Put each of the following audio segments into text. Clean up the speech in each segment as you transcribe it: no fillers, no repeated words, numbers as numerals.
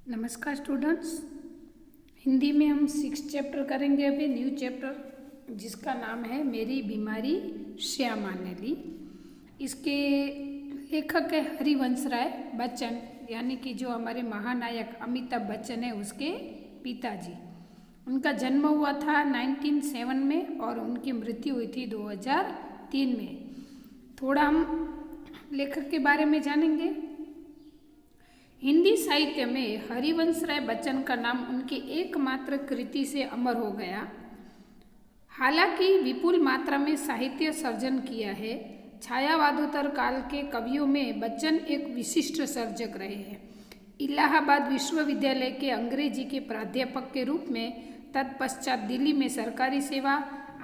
नमस्कार स्टूडेंट्स। हिंदी में हम 6 चैप्टर करेंगे अभी, न्यू चैप्टर जिसका नाम है मेरी बीमारी श्यामा ने ली। इसके लेखक है हरिवंश राय बच्चन, यानी कि जो हमारे महानायक अमिताभ बच्चन है उसके पिताजी। उनका जन्म हुआ था 1907 में और उनकी मृत्यु हुई थी 2003 में। थोड़ा हम लेखक के बारे में जानेंगे। हिंदी साहित्य में हरिवंश राय बच्चन का नाम उनकी एकमात्र कृति से अमर हो गया। हालांकि विपुल मात्रा में साहित्य सर्जन किया है। छायावादोत्तर काल के कवियों में बच्चन एक विशिष्ट सर्जक रहे हैं। इलाहाबाद विश्वविद्यालय के अंग्रेजी के प्राध्यापक के रूप में, तत्पश्चात दिल्ली में सरकारी सेवा,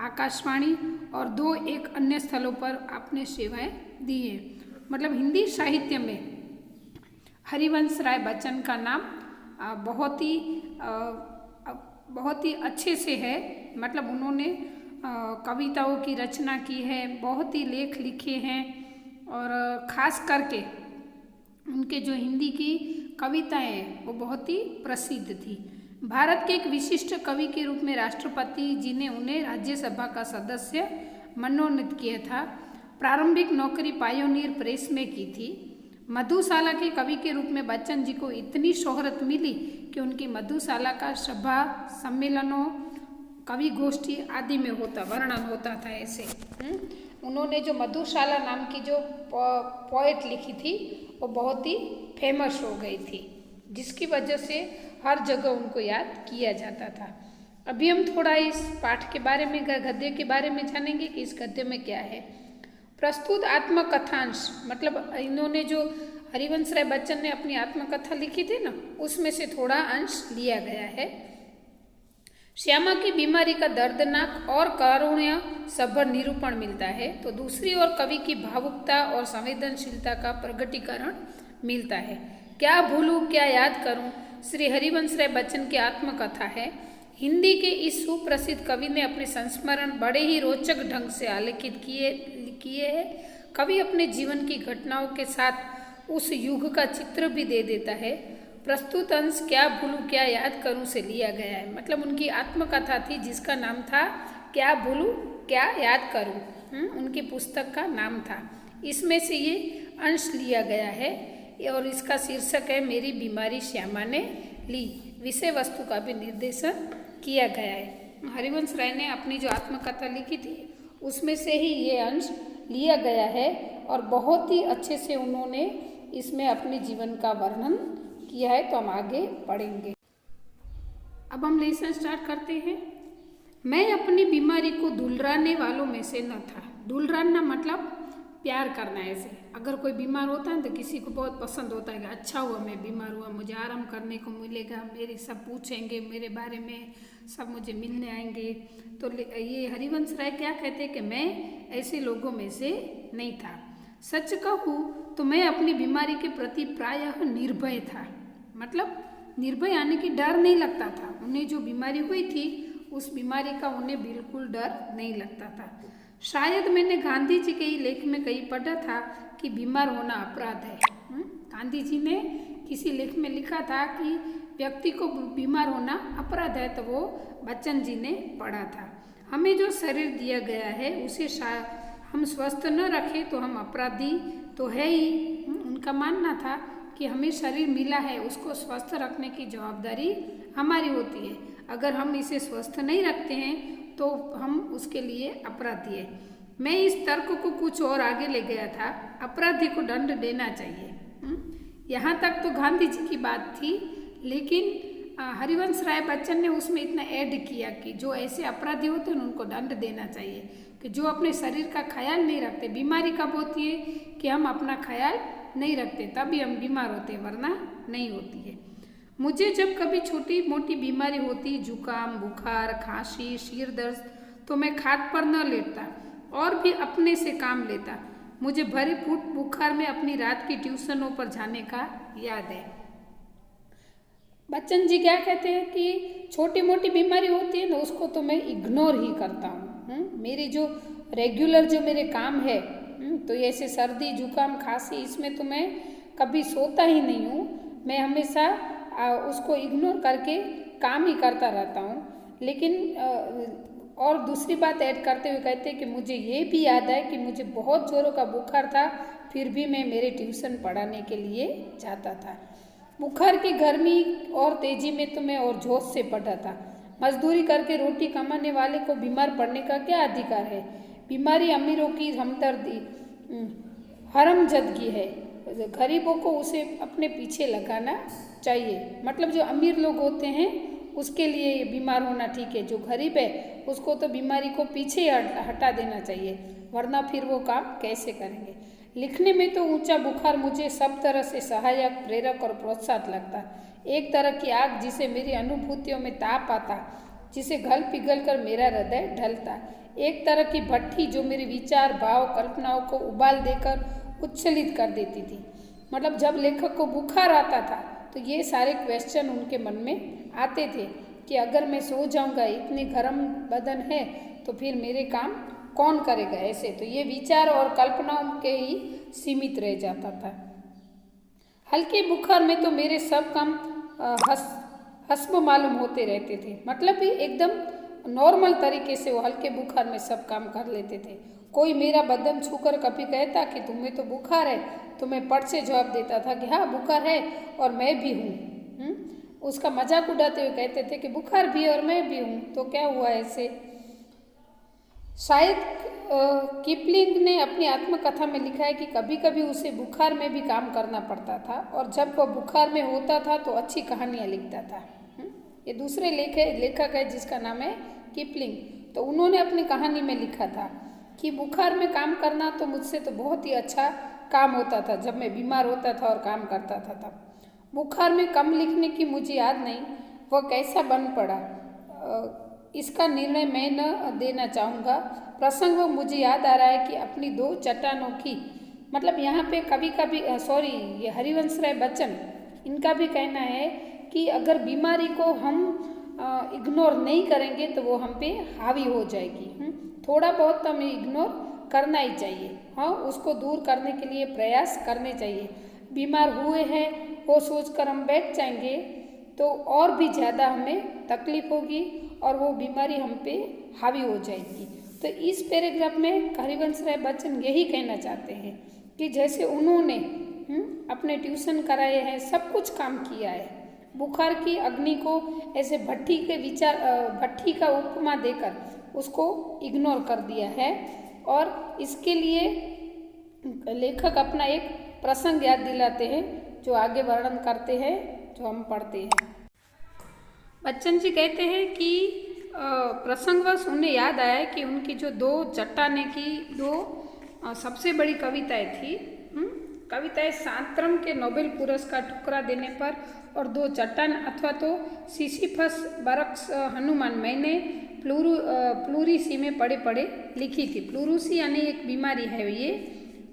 आकाशवाणी और 2-1 अन्य स्थलों पर आपने सेवाएं दी हैं। मतलब हिंदी साहित्य में हरिवंश राय बच्चन का नाम बहुत ही अच्छे से है। मतलब उन्होंने कविताओं की रचना की है, बहुत ही लेख लिखे हैं और ख़ास करके उनके जो हिंदी की कविताएं हैं वो बहुत ही प्रसिद्ध थी। भारत के एक विशिष्ट कवि के रूप में राष्ट्रपति जी ने उन्हें राज्यसभा का सदस्य मनोनीत किया था। प्रारंभिक नौकरी पायोनियर प्रेस में की थी। मधुशाला के कवि के रूप में बच्चन जी को इतनी शोहरत मिली कि उनकी मधुशाला का सभा सम्मेलनों, कवि गोष्ठी आदि में वर्णन होता था। ऐसे उन्होंने जो मधुशाला नाम की जो पोएट लिखी थी वो बहुत ही फेमस हो गई थी, जिसकी वजह से हर जगह उनको याद किया जाता था। अभी हम थोड़ा इस पाठ के बारे में, गद्य के बारे में जानेंगे कि इस गद्य में क्या है। प्रस्तुत आत्मकथांश, मतलब इन्होंने जो हरिवंश राय बच्चन ने अपनी आत्मकथा लिखी थी ना, उसमें से थोड़ा अंश लिया गया है। श्यामा की बीमारी का दर्दनाक और कारुण्य सभर निरूपण मिलता है, तो दूसरी ओर कवि की भावुकता और संवेदनशीलता का प्रगटीकरण मिलता है। क्या भूलूं क्या याद करूं श्री हरिवंश राय बच्चन की आत्मकथा है। हिंदी के इस सुप्रसिद्ध कवि ने अपने संस्मरण बड़े ही रोचक ढंग से आलेखित किए हैं। कवि अपने जीवन की घटनाओं के साथ उस युग का चित्र भी दे देता है। प्रस्तुत अंश क्या भूलूं क्या याद करूं से लिया गया है। मतलब उनकी आत्मकथा थी जिसका नाम था क्या भूलूं क्या याद करूं, उनकी पुस्तक का नाम था। इसमें से ये अंश लिया गया है और इसका शीर्षक है मेरी बीमारी श्यामा ने ली। विषय वस्तु का भी निर्देशन किया गया है। हरिवंश राय ने अपनी जो आत्मकथा लिखी थी उसमें से ही ये अंश लिया गया है और बहुत ही अच्छे से उन्होंने इसमें अपने जीवन का वर्णन किया है। तो हम आगे पढ़ेंगे। अब हम लेसन स्टार्ट करते हैं। मैं अपनी बीमारी को दुलराने वालों में से न था। दुलराना मतलब प्यार करना। ऐसे अगर कोई बीमार होता है तो किसी को बहुत पसंद होता है कि अच्छा हुआ मैं बीमार हुआ, मुझे आराम करने को मिलेगा, मेरे सब पूछेंगे मेरे बारे में, सब मुझे मिलने आएंगे। तो ये हरिवंश राय क्या कहते हैं कि मैं ऐसे लोगों में से नहीं था। सच कहूँ तो मैं अपनी बीमारी के प्रति प्रायः निर्भय था। मतलब निर्भय यानी कि डर नहीं लगता था। उन्हें जो बीमारी हुई थी उस बीमारी का उन्हें बिल्कुल डर नहीं लगता था। शायद मैंने गांधी जी के ही लेख में कहीं पढ़ा था कि बीमार होना अपराध है। गांधी जी ने किसी लेख में लिखा था कि व्यक्ति को बीमार होना अपराध है, तो वो बच्चन जी ने पढ़ा था। हमें जो शरीर दिया गया है उसे हम स्वस्थ न रखें तो हम अपराधी तो है ही। उनका मानना था कि हमें शरीर मिला है, उसको स्वस्थ रखने की जवाबदारी हमारी होती है। अगर हम इसे स्वस्थ नहीं रखते हैं तो हम उसके लिए अपराधी है। मैं इस तर्क को कुछ और आगे ले गया था। अपराधी को दंड देना चाहिए। यहाँ तक तो गांधी जी की बात थी, लेकिन हरिवंश राय बच्चन ने उसमें इतना ऐड किया कि जो ऐसे अपराधी होते हैं उनको दंड देना चाहिए, कि जो अपने शरीर का ख्याल नहीं रखते। बीमारी कब होती है कि हम अपना ख्याल नहीं रखते, तभी हम बीमार होते हैं, वरना नहीं होती है। मुझे जब कभी छोटी मोटी बीमारी होती, जुकाम, बुखार, खांसी, सिर दर्द, तो मैं खाट पर न लेटता और भी अपने से काम लेता। मुझे भरे फूट बुखार में अपनी रात की ट्यूशनों पर जाने का याद है। बच्चन जी क्या कहते हैं कि छोटी मोटी बीमारी होती है ना, उसको तो मैं इग्नोर ही करता हूँ। मेरी जो रेगुलर जो मेरे काम है, तो ऐसे सर्दी, जुकाम, खांसी, इसमें तो मैं कभी सोता ही नहीं हूँ। मैं हमेशा उसको इग्नोर करके काम ही करता रहता हूँ। लेकिन और दूसरी बात ऐड करते हुए कहते हैं कि मुझे ये भी याद है कि मुझे बहुत जोरों का बुखार था, फिर भी मैं मेरे ट्यूशन पढ़ाने के लिए जाता था। बुखार की गर्मी और तेजी में तो मैं और जोश से पढ़ा था। मजदूरी करके रोटी कमाने वाले को बीमार पड़ने का क्या अधिकार है? बीमारी अमीरों की हमदर्दी हरमजदगी है, गरीबों को उसे अपने पीछे लगाना चाहिए। मतलब जो अमीर लोग होते हैं उसके लिए बीमार होना ठीक है, जो गरीब है उसको तो बीमारी को पीछे हटा देना चाहिए, वरना फिर वो काम कैसे करेंगे। लिखने में तो ऊंचा बुखार मुझे सब तरह से सहायक, प्रेरक और प्रोत्साहक लगता। एक तरह की आग जिसे मेरी अनुभूतियों में ताप आता, जिसे घल पिघल कर मेरा हृदय ढलता। एक तरह की भट्ठी जो मेरे विचार, भाव, कल्पनाओं को उबाल देकर उच्छलित कर देती थी। मतलब जब लेखक को बुखार आता था तो ये सारे क्वेश्चन उनके मन में आते थे कि अगर मैं सो जाऊंगा, इतने गर्म बदन है, तो फिर मेरे काम कौन करेगा। ऐसे तो ये विचार और कल्पनाओं के ही सीमित रह जाता था। हल्के बुखार में तो मेरे सब काम हस्म मालूम होते रहते थे। मतलब भी एकदम नॉर्मल तरीके से वो हल्के बुखार में सब काम कर लेते थे। कोई मेरा बदन छूकर कभी कहता कि तुम्हें तो बुखार है, तो मैं पट से जवाब देता था कि हाँ बुखार है और मैं भी हूँ। उसका मजाक उड़ाते हुए कहते थे कि बुखार भी और मैं भी हूँ, तो क्या हुआ ऐसे। शायद किपलिंग ने अपनी आत्मकथा में लिखा है कि कभी कभी उसे बुखार में भी काम करना पड़ता था, और जब वह बुखार में होता था तो अच्छी कहानियाँ लिखता था। ये दूसरे लेखक है जिसका नाम है किपलिंग। तो उन्होंने अपनी कहानी में लिखा था कि बुखार में काम करना तो मुझसे तो बहुत ही अच्छा काम होता था जब मैं बीमार होता था और काम करता था तब। बुखार में कम लिखने की मुझे याद नहीं वह कैसा बन पड़ा, इसका निर्णय मैं न देना चाहूँगा। प्रसंग वो मुझे याद आ रहा है कि अपनी दो चट्टानों की, मतलब यहाँ पे कभी कभी ये हरिवंश राय बच्चन, इनका भी कहना है कि अगर बीमारी को हम इग्नोर नहीं करेंगे तो वो हम पे हावी हो जाएगी। थोड़ा बहुत तो हमें इग्नोर करना ही चाहिए। हाँ, उसको दूर करने के लिए प्रयास करने चाहिए। बीमार हुए हैं वो सोचकर हम बैठ जाएंगे तो और भी ज़्यादा हमें तकलीफ होगी और वो बीमारी हम पे हावी हो जाएगी। तो इस पैराग्राफ में हरिवंश राय बच्चन यही कहना चाहते हैं कि जैसे उन्होंने अपने ट्यूशन कराए हैं, सब कुछ काम किया है, बुखार की अग्नि को ऐसे भट्टी का उपमा देकर उसको इग्नोर कर दिया है, और इसके लिए लेखक अपना एक प्रसंग याद दिलाते हैं जो आगे वर्णन करते हैं, जो हम पढ़ते हैं। बच्चन जी कहते हैं कि प्रसंगवश उन्हें याद आया कि उनकी जो दो चट्टाने की दो सबसे बड़ी कविताएं थी, कविताएं सांतरम के नोबेल पुरस्कार ठुकरा देने पर, और दो चट्टान अथवा तो सिसिफस बरक्स हनुमान मैंने प्लूरिसी में पढ़े पढ़े लिखी थी। प्लूरिसी यानी एक बीमारी है ये।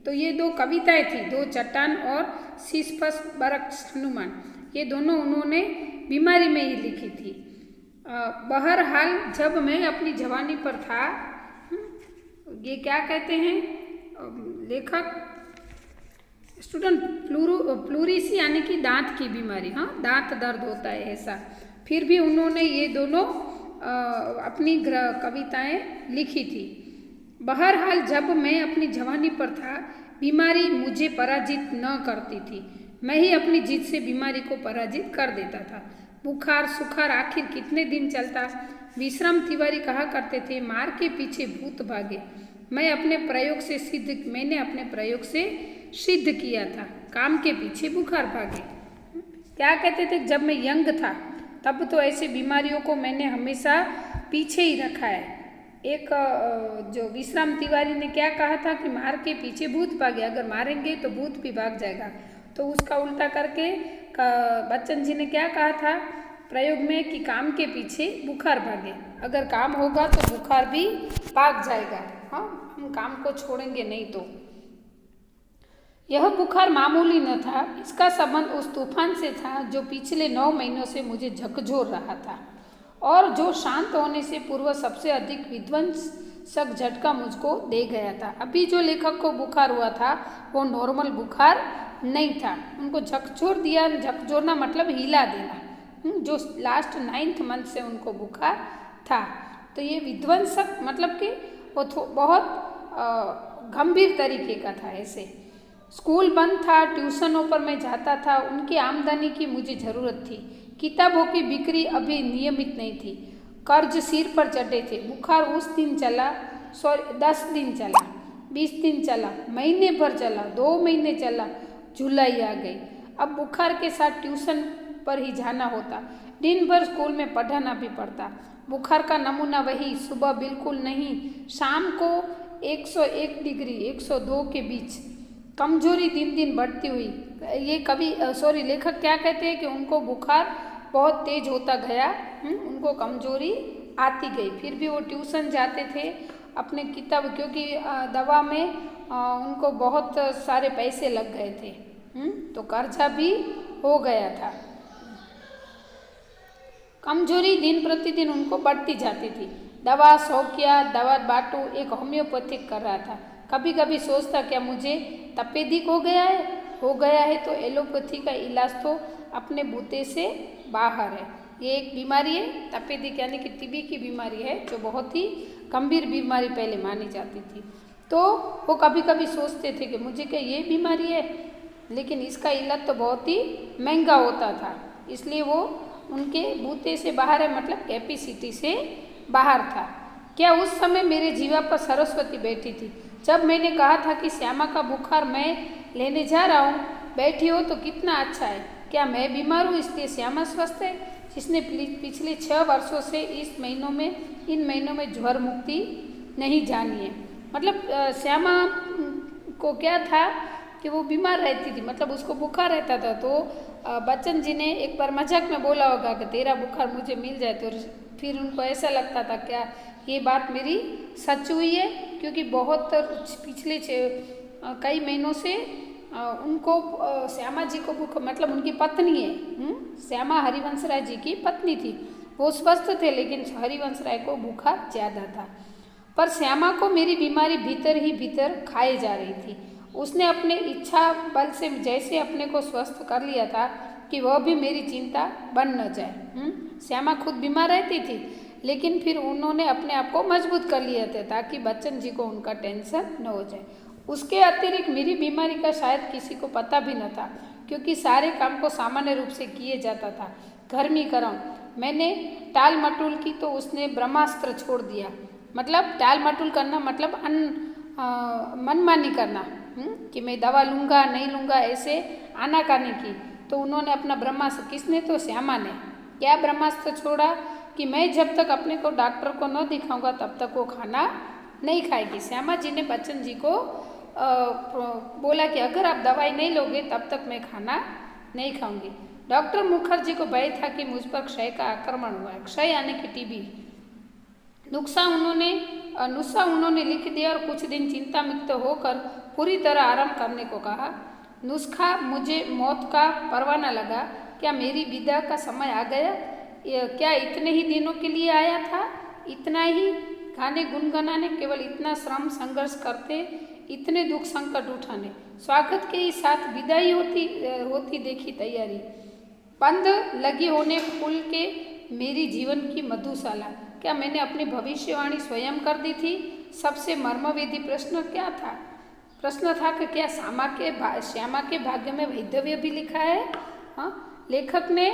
तो ये दो कविताएं थी, दो चट्टान और सिसिफस बरक्स हनुमान, ये दोनों उन्होंने बीमारी में ही लिखी थी। बहरहाल जब मैं अपनी जवानी पर था, ये क्या कहते हैं लेखक, स्टूडेंट, प्लूरिसी यानी कि दांत की बीमारी, हाँ दांत दर्द होता है ऐसा। फिर भी उन्होंने ये दोनों अपनी कविताएं लिखी थी। बहरहाल जब मैं अपनी जवानी पर था, बीमारी मुझे पराजित न करती थी, मैं ही अपनी जिद से बीमारी को पराजित कर देता था। बुखार सुखार आखिर कितने दिन चलता। विश्राम तिवारी कहा करते थे, मार के पीछे भूत भागे। मैंने अपने प्रयोग से सिद्ध किया था, काम के पीछे बुखार भागे। क्या कहते थे, जब मैं यंग था तब तो ऐसी बीमारियों को मैंने हमेशा पीछे ही रखा है। एक जो विश्राम तिवारी ने क्या कहा था कि मार के पीछे भूत भागे, अगर मारेंगे तो भूत भी भाग जाएगा। तो उसका उल्टा करके बच्चन जी ने क्या कहा था प्रयोग में कि काम के पीछे बुखार भागे, अगर काम होगा तो बुखार भी भाग जाएगा। हाँ, हम काम को छोड़ेंगे नहीं तो। यह बुखार मामूली न था, इसका संबंध उस तूफान से था जो पिछले 9 महीनों से मुझे झकझोर रहा था और जो शांत होने से पूर्व सबसे अधिक विध्वंसक झटका मुझको दे गया था। अभी जो लेखक को बुखार हुआ था वो नॉर्मल बुखार नहीं था। उनको झकझोर दिया, झकझोरना मतलब हिला देना, जो लास्ट 9th मंथ से उनको बुखार था। तो ये विध्वंसक मतलब कि वो बहुत गंभीर तरीके का था। ऐसे स्कूल बंद था, ट्यूशनों पर मैं जाता था, उनकी आमदनी की मुझे ज़रूरत थी। किताबों की बिक्री अभी नियमित नहीं थी, कर्ज सिर पर चढ़े थे। बुखार उस दिन चला, 10 दिन चला, 20 दिन चला, महीने भर चला, 2 महीने चला, जुलाई आ गई। अब बुखार के साथ ट्यूशन पर ही जाना होता, दिन भर स्कूल में पढ़ाना भी पड़ता। बुखार का नमूना वही, सुबह बिल्कुल नहीं, शाम को 101 डिग्री 102 के बीच। कमजोरी दिन दिन बढ़ती हुई। ये लेखक क्या कहते हैं कि उनको बुखार बहुत तेज होता गया, उनको कमजोरी आती गई। फिर भी वो ट्यूशन जाते थे अपने किताब, क्योंकि दवा में उनको बहुत सारे पैसे लग गए थे, तो कर्जा भी हो गया था। कमजोरी दिन प्रतिदिन उनको बढ़ती जाती थी। दवा शौकिया, दवा बाटू, एक होम्योपैथिक कर रहा था। कभी कभी सोचता क्या मुझे तपेदिक हो गया है तो एलोपैथी का इलाज तो अपने बूते से बाहर है। ये एक बीमारी है, तपेदिक यानी कि टीबी की बीमारी है, जो बहुत ही गंभीर बीमारी पहले मानी जाती थी। तो वो कभी कभी सोचते थे कि मुझे क्या ये बीमारी है, लेकिन इसका इलाज तो बहुत ही महंगा होता था, इसलिए वो उनके बूते से बाहर है, मतलब कैपेसिटी से बाहर था। क्या उस समय मेरे जीवा पर सरस्वती बैठी थी, जब मैंने कहा था कि श्यामा का बुखार मैं लेने जा रहा हूँ, बैठी हो तो कितना अच्छा है। क्या मैं बीमार हूँ इसलिए श्यामा स्वस्थ है, जिसने पिछले 6 वर्षों से इन महीनों में ज्वर मुक्ति नहीं जानी है। मतलब श्यामा को क्या था कि वो बीमार रहती थी, मतलब उसको बुखार रहता था। तो बच्चन जी ने एक बार मजाक में बोला होगा कि तेरा बुखार मुझे मिल जाए, तो फिर उनको ऐसा लगता था क्या ये बात मेरी सच हुई है, क्योंकि बहुत पिछले कई महीनों से उनको श्यामा जी को बुखार, मतलब उनकी पत्नी है, श्यामा हरिवंश राय जी की पत्नी थी, वो स्वस्थ थे, लेकिन हरिवंश राय को बुखार ज़्यादा था। पर श्यामा को मेरी बीमारी भीतर ही भीतर खाए जा रही थी। उसने अपने इच्छा बल से जैसे अपने को स्वस्थ कर लिया था कि वह भी मेरी चिंता बन न जाए। श्यामा खुद बीमार रहती थी, लेकिन फिर उन्होंने अपने आप को मजबूत कर लिया था ताकि बच्चन जी को उनका टेंशन न हो जाए। उसके अतिरिक्त मेरी बीमारी का शायद किसी को पता भी न था, क्योंकि सारे काम को सामान्य रूप से किए जाता था। घर में कराऊँ, मैंने टाल मटोल की तो उसने ब्रह्मास्त्र छोड़ दिया। मतलब टाल मटोल करना मतलब मनमानी करना, कि मैं दवा लूँगा नहीं लूँगा, ऐसे आनाकानी की। तो उन्होंने अपना ब्रह्मास्त्र, किसने, तो श्यामा ने क्या ब्रह्मास्त्र छोड़ा कि मैं जब तक अपने को डॉक्टर को न दिखाऊंगा तब तक वो खाना नहीं खाएगी। श्यामा जी ने बच्चन जी को बोला कि अगर आप दवाई नहीं लोगे तब तक मैं खाना नहीं खाऊंगी। डॉक्टर मुखर्जी को भय था कि मुझ पर क्षय का आक्रमण हुआ है, क्षय यानी कि टीबी। नुस्खा उन्होंने लिख दिया और कुछ दिन चिंता मुक्त होकर पूरी तरह आराम करने को कहा। नुस्खा मुझे मौत का परवाना लगा। क्या मेरी विदा का समय आ गया? क्या इतने ही दिनों के लिए आया था? इतना ही गाने गुनगुनाने, केवल इतना श्रम संघर्ष करते, इतने दुख संकट उठाने, स्वागत के ही साथ विदाई होती देखी तैयारी, बंद लगी होने फूल के मेरी जीवन की मधुशाला। क्या मैंने अपनी भविष्यवाणी स्वयं कर दी थी? सबसे मर्मवेदी प्रश्न क्या था? प्रश्न था कि क्या श्यामा के भाग्य में वैधव्य भी लिखा है? हाँ, लेखक ने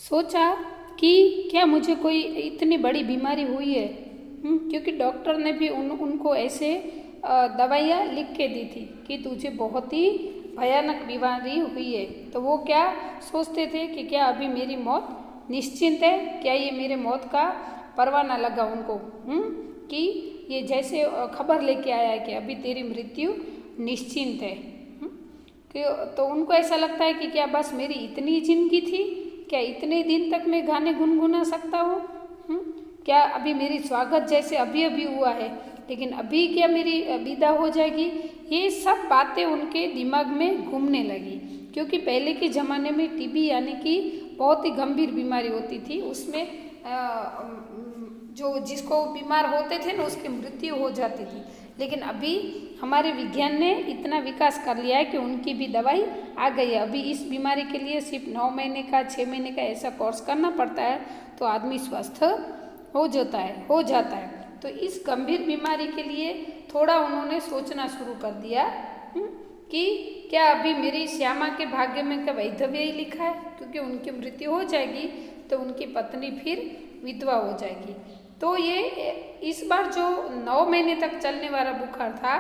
सोचा कि क्या मुझे कोई इतनी बड़ी बीमारी हुई है, क्योंकि डॉक्टर ने भी उनको ऐसे दवाइयाँ लिख के दी थी कि तुझे बहुत ही भयानक बीमारी हुई है। तो वो क्या सोचते थे कि क्या अभी मेरी मौत निश्चिंत है? क्या ये मेरे मौत का परवाना लगा उनको, कि ये जैसे खबर लेके आया है कि अभी तेरी मृत्यु निश्चिंत है। तो उनको ऐसा लगता है कि क्या बस मेरी इतनी जिंदगी थी? क्या इतने दिन तक मैं गाने गुनगुना सकता हूँ? क्या अभी मेरी स्वागत जैसे अभी अभी हुआ है, लेकिन अभी क्या मेरी विदा हो जाएगी? ये सब बातें उनके दिमाग में घूमने लगी, क्योंकि पहले के ज़माने में टीबी यानी कि बहुत ही गंभीर बीमारी होती थी। उसमें जो जिसको बीमार होते थे ना, उसकी मृत्यु हो जाती थी। लेकिन अभी हमारे विज्ञान ने इतना विकास कर लिया है कि उनकी भी दवाई आ गई है। अभी इस बीमारी के लिए सिर्फ 9 महीने का 6 महीने का ऐसा कोर्स करना पड़ता है तो आदमी स्वस्थ हो जाता है। तो इस गंभीर बीमारी के लिए थोड़ा उन्होंने सोचना शुरू कर दिया कि क्या अभी मेरी श्यामा के भाग्य में क्या वैधव्य ही लिखा है, क्योंकि उनकी मृत्यु हो जाएगी तो उनकी पत्नी फिर विधवा हो जाएगी। तो ये इस बार जो 9 महीने तक चलने वाला बुखार था,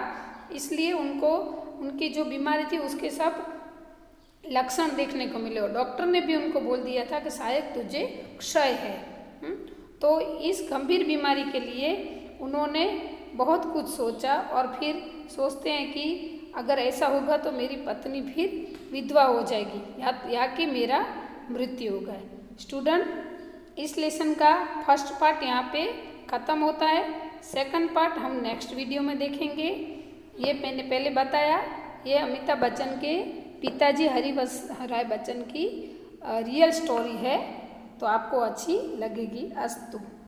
इसलिए उनको उनकी जो बीमारी थी उसके सब लक्षण देखने को मिले और डॉक्टर ने भी उनको बोल दिया था कि शायद तुझे क्षय है। तो इस गंभीर बीमारी के लिए उन्होंने बहुत कुछ सोचा और फिर सोचते हैं कि अगर ऐसा होगा तो मेरी पत्नी फिर विधवा हो जाएगी या कि मेरा मृत्यु होगा। स्टूडेंट, इस लेसन का फर्स्ट पार्ट यहाँ पे ख़त्म होता है। सेकंड पार्ट हम नेक्स्ट वीडियो में देखेंगे। ये मैंने पहले बताया, ये अमिताभ बच्चन के पिताजी हरिवंश राय बच्चन की रियल स्टोरी है, तो आपको अच्छी लगेगी। अस्तु।